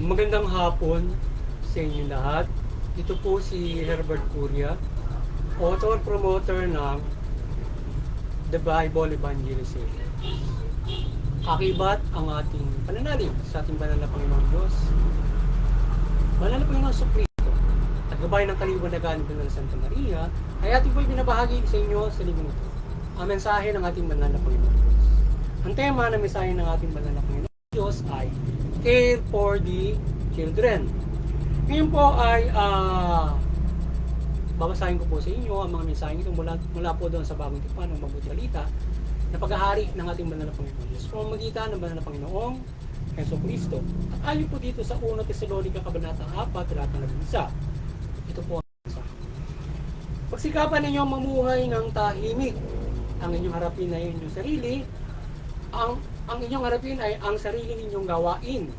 Magandang hapon sa inyo lahat. Ito po si Herbert Curia, author-promoter ng The Bible Evangelization. Akibat ang ating pananalig sa ating banal na Panginoon Diyos, banal na Panginoon Jesucristo, at gabay ng kaliwanagan ng Santa Maria, ay ating po'y binabahagi sa inyo sa linggong ito. Ang mensahe ng ating banal na Panginoon Diyos. Ang tema ng mensahe ng ating banal na Panginoon Diyos ay Care for the Children. Ngayon po ay babasahin ko po sa inyo ang mga mensahe ito mula po doon sa Bagong Tipan ng Mabuting Balita na paghahari ng ating banal na Panginoon Diyos. Pamamagitan ng banal na Panginoong Jesucristo. At ayon po dito sa 1 Tesalonica Kabanata 4, Talata 11. Ito po ang mensahe. Pagsikapan ninyong mamuhay ng tahimik. Ang inyong harapin ay inyong sarili. Ang inyong harapin ay ang sarili ninyong gawain.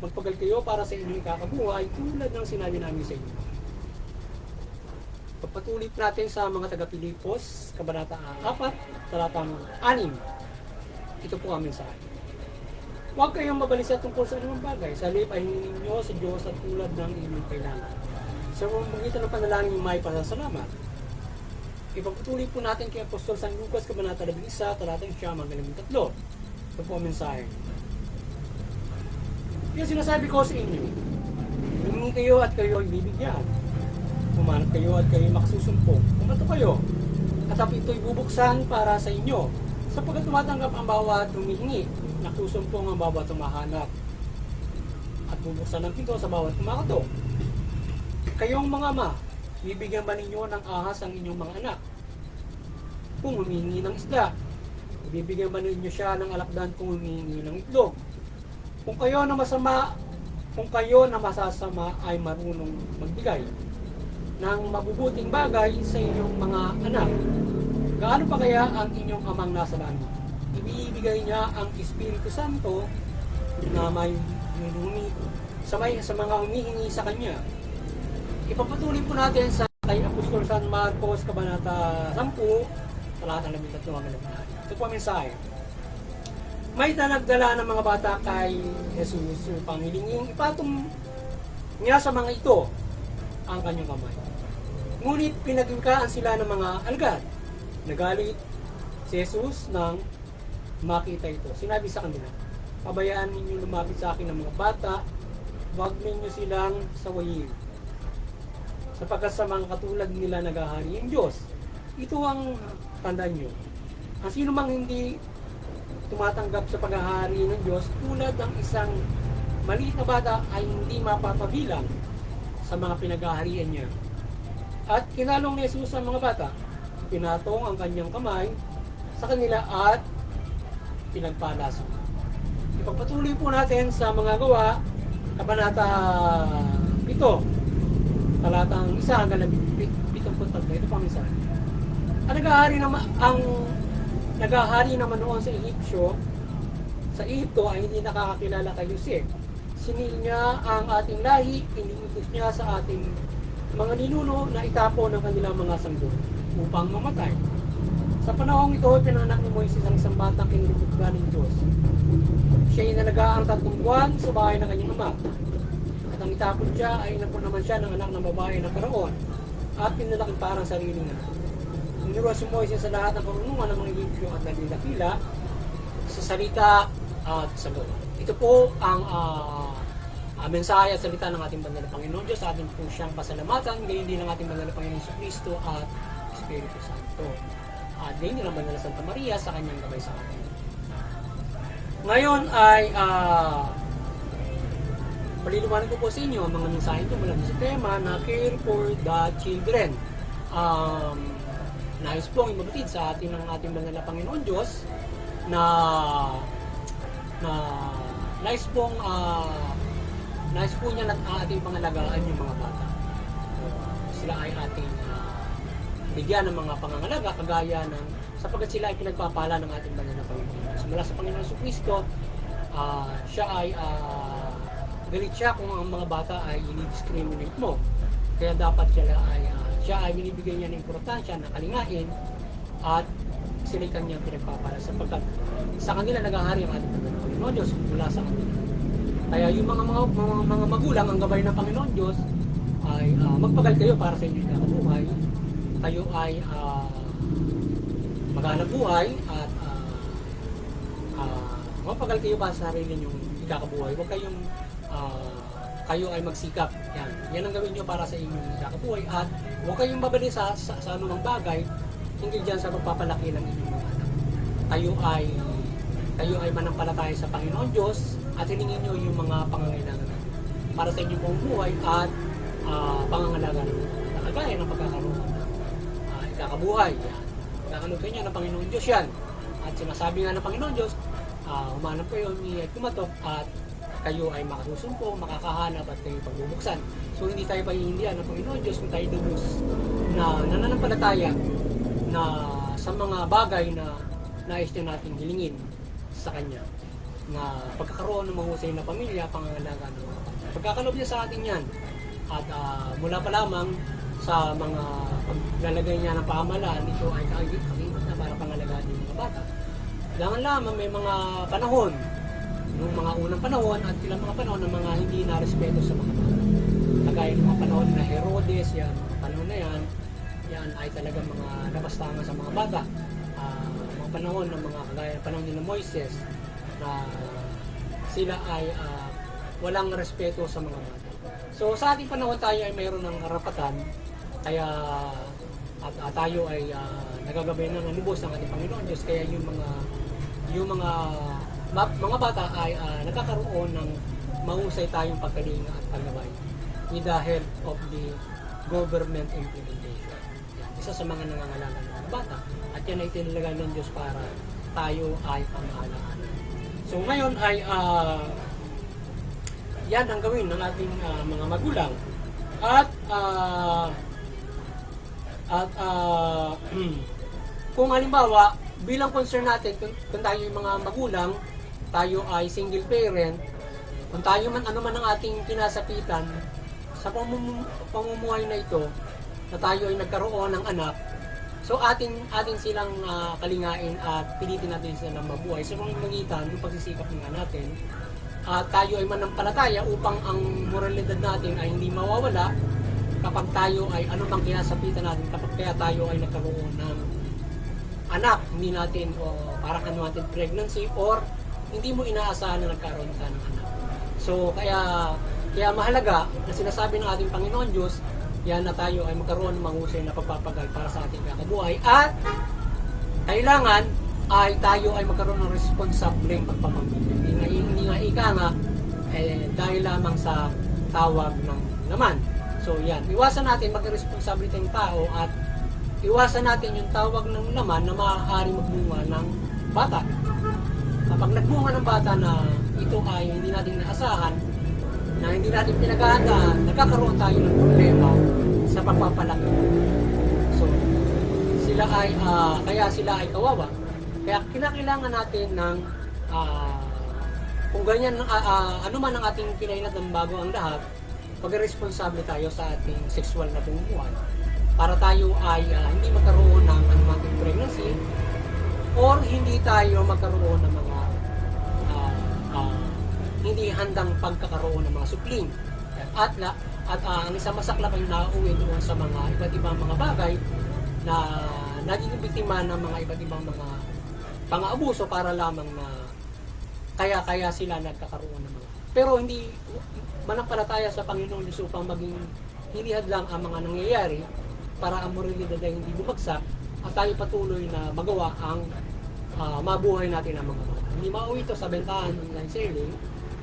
Magpagal kayo para sa inyong kakabuhay tulad ng sinabi namin sa inyo. Pagpatuloy natin sa mga taga-Pilipos, Kabanata 4, Talatang 6. Ito po ang mensahe. Huwag kayong mabalisa tungkol sa anumang bagay. Sa halip ay hingin ninyo sa Diyos at tulad ng inyong kailangan. Sa pamamagitan ng panalangin may pasasalamat. Ipagpatuloy po natin kay Apostol San Lucas, Kabanata 11, Talatang 9-13. Ito po ang mensahe. Kaya sinasabi ko sa inyo, humingi kayo at kayo ay bibigyan. Humanap kayo at kayo ay makasusumpong. Pumato kayo at ang ito'y bubuksan para sa inyo. Sapagkat tumatanggap ang bawat humihingi, naksusumpong ang bawat humahanap. At bubuksan ang pinto sa bawat kumakatok. Kayong mga ama, bibigyan ba ninyo ng ahas ang inyong mga anak? Kung humihingi ng isda, bibigyan ba ninyo siya ng alakdan kung humihingi ng itlog? Kung kayo na masasama ay marunong magbigay ng mabubuting bagay sa inyong mga anak, gaano pa kaya ang inyong amang nasa langit? Ibibigay niya ang Espiritu Santo na may sa mga humihingi sa Kanya. Ipapatuloy po natin sa kay Apostol San Marcos, Kabanata 10, Talata 13. Ito po ang mensahe. May nagdala ng mga bata kay Jesus upang hilingin ipatong niya sa mga ito ang kanyang kamay. Ngunit pinagingkaan sila ng mga alagad. Nagalit si Jesus nang makita ito. Sinabi sa kanila, pabayaan ninyo lumapit sa akin ng mga bata, huwag ninyo silang sawayin. Sapagkat sa mga katulad nila naghahari ang Diyos. Ito ang tandaan nyo. Ang sino mang hindi tumatanggap sa paghahari ng Diyos tulad ng isang maliit na bata ay hindi mapapabilang sa mga pinaghaharian niya. At kinalong ni Jesus ang mga bata, pinatong ang kanyang kamay sa kanila at pinagpalaso. Ipagpatuloy po natin sa mga gawa, Kabanata 7, Talatang 1-73. Ito pang isa. Ang naghahari naman noon sa sa Egypto ay hindi nakakakilala kay Jose. Sinil niya ang ating lahi, iniikot niya sa ating mga ninuno na itapon ng kanilang mga sanggol upang mamatay. Sa panahong ito, pinanak ni Moises ang isang batang kinilibugdan ng Diyos. Siya ay nalagaan 3 buwan sa bahay ng kanyang ama. At ang itapon siya ay inapon naman siya ng anak ng babae na Paraon at pinalaki parang sarili niya. Ninuruan si Moises sa lahat ng karunungan ng mga Egyptyo at nagdakila sa salita at sagot. Ito po ang mensahe at salita ng ating banal na Panginoon Diyos. Sa ating po siyang pasalamatan, gayon din ng ating banal na Panginoon Jesucristo at Espiritu Santo. At gayon din ang banal na Santa Maria sa kanyang gabay sa atin. Ngayon ay palilumanan ko po sa inyo ang mga mensahe ito mula sa tema na Care for the Children. Nais pong imabatid sa atin ng ating banal na Panginoon Diyos na nais po niya na ating pangalagaan yung mga bata. Sila ay ating bigyan ng mga pangangalaga kagaya ng sapagkat sila ay pinagpapala ng ating banal na Panginoon. So, mula sa Panginoon Jesucristo, siya ay galit siya kung ang mga bata ay i-discriminate mo. Kaya dapat siya ay binibigyan niya ng importansya na kalingain at sila'y kanyang pinagpapala sapagkat sa kanila nag-ahari ang ating Panginoon Diyos mula sa kanila. Kaya yung mga magulang, ang gabay ng Panginoon Diyos ay magpagal kayo para sa inyong ikakabuhay. Kayo ay maghanap buhay at magpagal kayo para sa sarili ninyong ikakabuhay. Huwag kayong kayo ay magsikap. Yan ang gawin nyo para sa inyong ikakabuhay at huwag kayong babali sa anumang bagay hindi dyan sa pagpapalaki ng inyong mga anak. Kayo ay manampalataya sa Panginoon Diyos at hilingin nyo yung mga pangangailangan para sa inyong buong buhay at pangangalaga ng kagaya ng pagkakaroon ng ikakabuhay. Kakanutin niya ng Panginoon Diyos yan. At sinasabi nga ng Panginoon Diyos, humanap kayo, at kumatok at kayo ay makasusumpong, makakahanap at kayo pagbubuksan. So hindi tayo pahihindihan ng Panginoon Diyos kung tayo lubos na nananampalataya na sa mga bagay na nais niya natin hilingin sa Kanya na pagkakaroon ng mahusay na pamilya, pangangalaga ng mga bata. Pagkakalob niya sa atin yan at mula pa lamang sa mga paglalagay niya ng pamahalaan, ito ay kakikot na para pangalagaan ng mga bata. Kailangan lamang may mga panahon, yung mga unang panahon at ilang mga panahon ng mga hindi na respeto sa mga bata. Kagaya ng mga panahon na Herodes, yan, mga panahon na yan ay talagang mga nabastangan sa mga bata. Mga panahon ng mga kagaya ng panahon ni Moises na sila ay walang respeto sa mga bata. So sa ating panahon tayo ay mayroon ng karapatan kaya at tayo ay nagagabay ng lubos ng ating Panginoon Diyos kaya yung mga bata ay nagkakaroon ng mahusay tayong pagkalinga at paggabay with the help of the government implementation. Isa sa mga nangangalaga ng mga bata at yan ay tinalaga ng Diyos para tayo ay pamahalaan. So ngayon ay yan ang gawin ng ating mga magulang at kung halimbawa bilang concern natin kung tayo yung mga magulang, tayo ay single parent, kung tayo man ano man ang ating kinasapitan sa pamumuhay na ito na tayo ay nagkaroon ng anak, so atin silang kalingain at pilitin natin silang mabuhay sa pamamagitan ng pagsisikap nga natin at tayo ay manampalataya upang ang moralidad natin ay hindi mawawala kapag tayo ay ano bang kinasapitan natin kapag kaya tayo ay nagkaroon ng anak, hindi natin parang ano natin pregnancy or hindi mo inaasahan na nagkaroon ka ng anak. So kaya mahalaga na sinasabi ng ating Panginoon Diyos yan na tayo ay magkaroon ng mahusay na pagpapagal para sa ating kakabuhay at kailangan ay tayo ay magkaroon ng responsableng pagpapamilya. Hindi nga ika nga dahil lamang sa tawag ng laman. So yan, iwasan natin maging responsable tayong tao at iwasan natin yung tawag ng laman na maaari magbunga ng bata. Kapag nagbunga ng bata na ito ay hindi natin naasahan, na hindi natin pinaghahandaan, nagkakaroon tayo ng problema sa pagpapalaki. So, kaya sila ay kawawa. Kaya kinakailangan natin ng kung ganyan, ano man ang ating kinainat ng bago ang lahat, pag-responsable tayo sa ating sexual na pamumuhay para tayo ay hindi magkaroon ng anumang pregnancy or hindi tayo magkaroon ng mga hindi handang pagkakaroon ng mga supling. At ang isang masaklap ay nauwi doon sa mga iba't ibang mga bagay na naging biktima ng mga iba't ibang mga pang-aabuso para lamang na kaya sila nagkakaroon ng mga. Pero hindi manampalataya sa Panginoon Diyos upang maging hilihad lang ang mga nangyayari para ang moralidad ay hindi bumagsak at tayo patuloy na magawa ang mabuhay natin ang mga bata. Hindi mauwi ito sa bentahan online selling,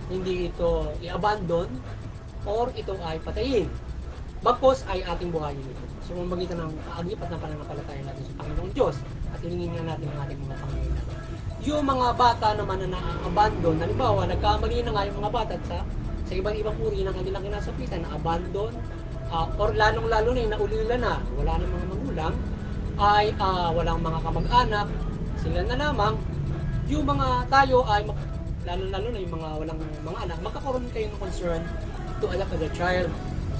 hindi ito i-abandon or ito ay patayin. Bagpos ay ating buhayin ito. So magitan ng kaagip at ng pananampalataya natin sa Panginoong Diyos at hilingin nga natin ang ating mga pangangailangan. Yung mga bata naman na na-abandon, halimbawa nagkamali na nga yung mga bata sa ibang uri ng kanilang kinasapitan na abandon or lalong-lalo na yung naulila na, wala na mga magulang, ay walang mga kamag-anak, sila na lamang, yung mga tayo ay lalo na yung mga walang mga anak, magkakaroon kayo ng concern to adopt as a child.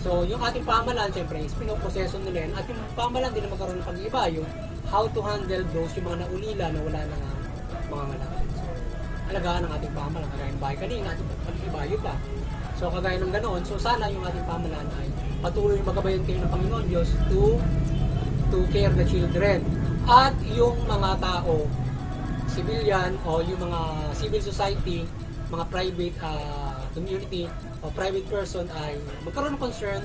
So, yung ating pamahalaan, siyempre, is pinoproseso nila yan. At yung pamahalaan din na magkaroon ng pag-iba, yung how to handle those, yung mga naulila na wala na nga mga anak. So, alagaan ng ating pamahalaan, kagaya ng bahay kanina, ating pag-ibayo pa. So, kagaya ng ganoon, so sana yung ating pamahalaan ay patuloy magabayan kayo ng Panginoon Diyos to care the children. At yung mga tao, civilian o yung mga civil society, mga private community o private person ay magkaroon ng concern,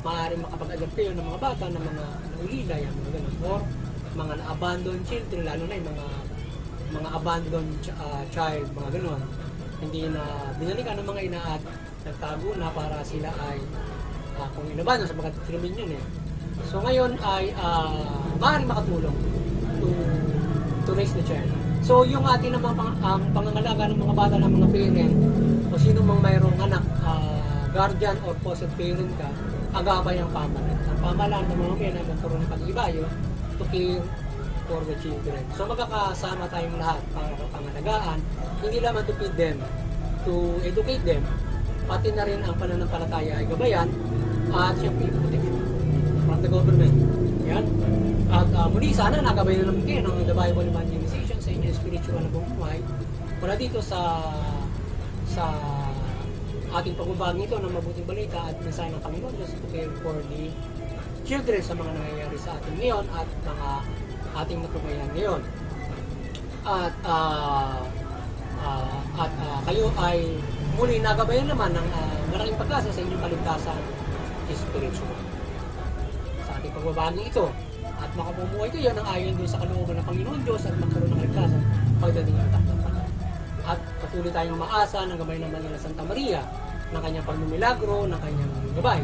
maaaring makapag-adapt kayo ng mga bata ng mga naulila, yan, mga ganun, or mga na-abandoned children, lalo na yung mga abandoned child, mga ganun, hindi na binalikan ng mga ina at nagtago na para sila ay kung inabanan sapagkat krimen yun eh. So ngayon ay maaaring makatulong to raise the child. So yung ating naman pangangalaga ng mga bata ng mga parent o sino mang mayroong anak, guardian or foster parent ka, agabay ang pamahalaan. Ang pamahalaan ng mga parent ay magkaroon ng pag-ibayo to care for the children. So magkakasama tayong lahat para pangalagaan, hindi lamang to feed them, to educate them, pati na rin ang pananampalataya ay gabayan at siyempre protect from the government. Yan. At muli sana nagabayan na naman kayo ng The Bible Evangelization sa inyong spiritual na bumuhay. Mula dito sa ating pagbabahagi ito ng mabuting balita at mensahe ng Panginoon Diyos to care for the children sa mga nangyayari sa atin ngayon at mga ating natubayan ngayon. At kayo ay muli nagabayan naman ng malaking pag-asa sa inyong kaligtasan spiritual. Sa ating pagbabahagi ito, at makapumuhay kayo ng ayon doon sa kalooban ng Panginoon Diyos at magkaroon ng kaligtasan pagdating ng takdang panahon. At patuloy tayong maasa ng gabay ng Banal na Santa Maria, ng kanyang pagmumilagro, ng kanyang gabay,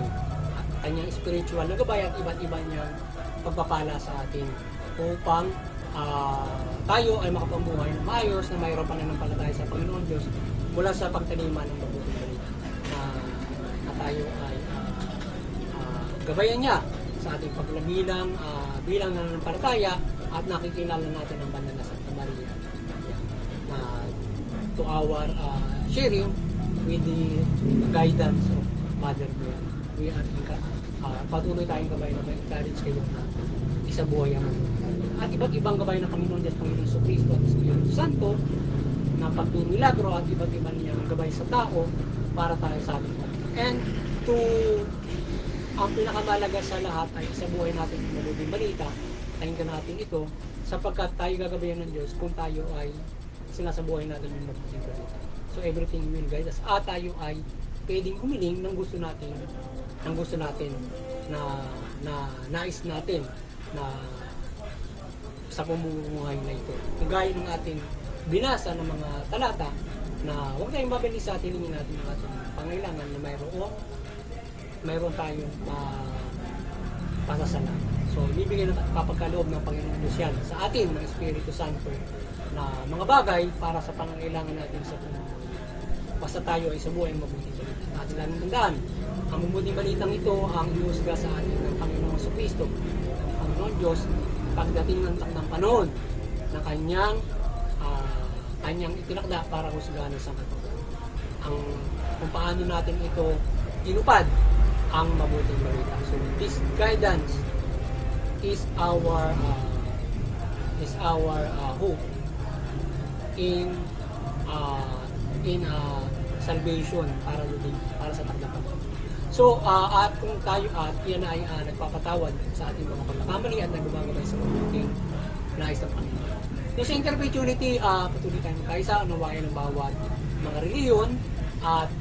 at kanyang spiritual na gabay at iba't iba niyang pagpapala sa atin upang tayo ay makapamuhay ng maayos na mayroon pananampalataya sa Panginoon Diyos mula sa pagtaniman ng mabuting balita na tayo ay gabayan niya sa ating paglabilang bilang nananampalataya at nakikilala natin ang Banal na Santa Maria to our sharing with the guidance of Mother Mary. We are patuloy tayong gabay na ma-encourage kayo na isabuhay ang at iba't ibang gabay ng Panginoon Diyos, Panginoon Jesucristo at Espiritu Santo na pagmimilagro at iba't ibang niyang gabay sa tao para tayo sa ating and ang pinakamalaga sa lahat ay isabuhay natin yung mabuting balita, pakinggan natin ito sapagkat tayo gagabayan ng Diyos kung tayo ay sinasabuhay natin yung mabuting balita. So everything will guide us at tayo ay pwedeng humiling ng gusto natin na nais natin na sa pamumuhay na ito. Kagaya ng ating binasa ng mga talata na huwag tayong mabilis sa atin natin ang ating pangailangan na mayroon tayong pasasalamat. So, ibibigay ng kapagkaloob ng Panginoon Diyos yan sa atin ng Espiritu Santo na mga bagay para sa pangangailangan natin sa pamumuhay. Basta tayo ay sa buhay ang mabuting balita. Atin lang tandaan, ang mabuting balitang ito ang iusga sa atin ng Panginoong Jesucristo, ng Panginoon Diyos, pagdating ng takdang panahon na kanyang itinakda para husgahan sa katuturan. Kung paano natin ito inupad ang mabuting balita. So this guidance is our hope in salvation para sa takdang panahon. So, at kung tayo yan ay nagpapatawad sa ating mga pagkakamali at nagbabagay sa mabuting nais ng Panginoon. So, sa interpetuity, patuloy tayong kaisa, unawain ng bawat mga reliyon at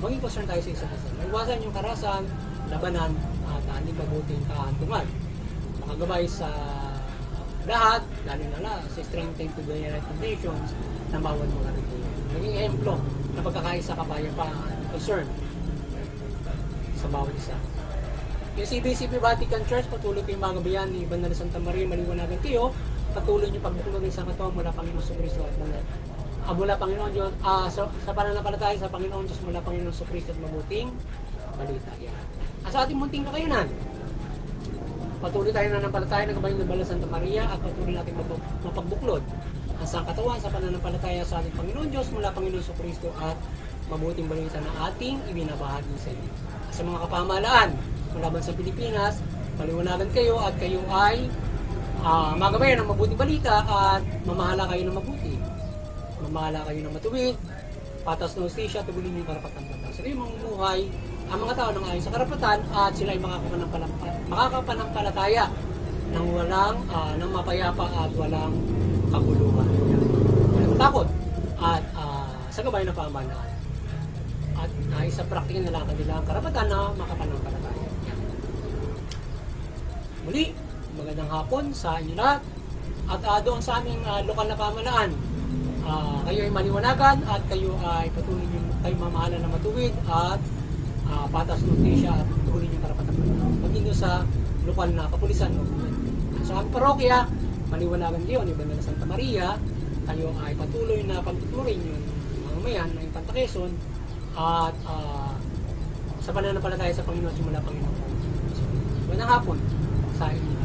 maging concern tayo sa isa't isa. Iwasan yung karasan, labanan at hindi mabuting kahantungan. Makagabay sa lahat, lalo na sa strengthening to the United Nations ng bawat mga reliyon. Maging ehemplo na pagkakaisa kapayapaan at concern sa bawat isa. Yung CBCP Vatican Church, patuloy kayong magabayan ni Banal na Santa Maria, maliwanagan kayo, patuloy niyo pagbuklod ng isang kataon mula Panginoon Jesucristo at mula Panginoon Diyos, sa pananampalataya sa Panginoon Diyos mula Panginoon Jesucristo at mabuting balita. Yan. Sa ating munting kakayanan, Patuloy tayo na nampalataya ng Kabayan ng Bala Santa Maria at patuloy natin mapagbuklod ang sangkatawan sa pananampalataya sa ating Panginoon Diyos mula Panginoon sa Kristo at mabuting balita na ating ibinabahagi sa inyo. Sa mga kapamahalaan mula sa Pilipinas, maliwanagan kayo at kayo ay magabayan ng mabuting balita at mamahala kayo ng mabuti. Mamahala kayo ng matuwid, patas na hustisya, tubulin yung karapatan ng tao. Sa kayo mamumuhay ang mga tao ng ayon sa karapatan at sila ay makakapanampalataya ng ng mapayapa at walang kaguluhan. Walang takot at sa gabayan ng pamahalaan. At sa praktikin nila kanila ang karapatan na makapanampalataya. Muli, magandang hapon sa inyo lahat. At doon sa aming lokal na pamahalaan, kayo ay maliwanagan at kayo ay patuloy kayo mamahalan ng matuwid at patas ng hustisya at tuhulin yung karapatan ng maging sa lokal na kapulisan. At sa aming parokya, maliwanagan kayo ni Banal Santa Maria, kayo ay patuloy na pagtuturin yung mamamayan ng Infanta Quezon at sa pananampalataya sa Panginoon at simula Panginoon. So, magandang hapon sa inyo.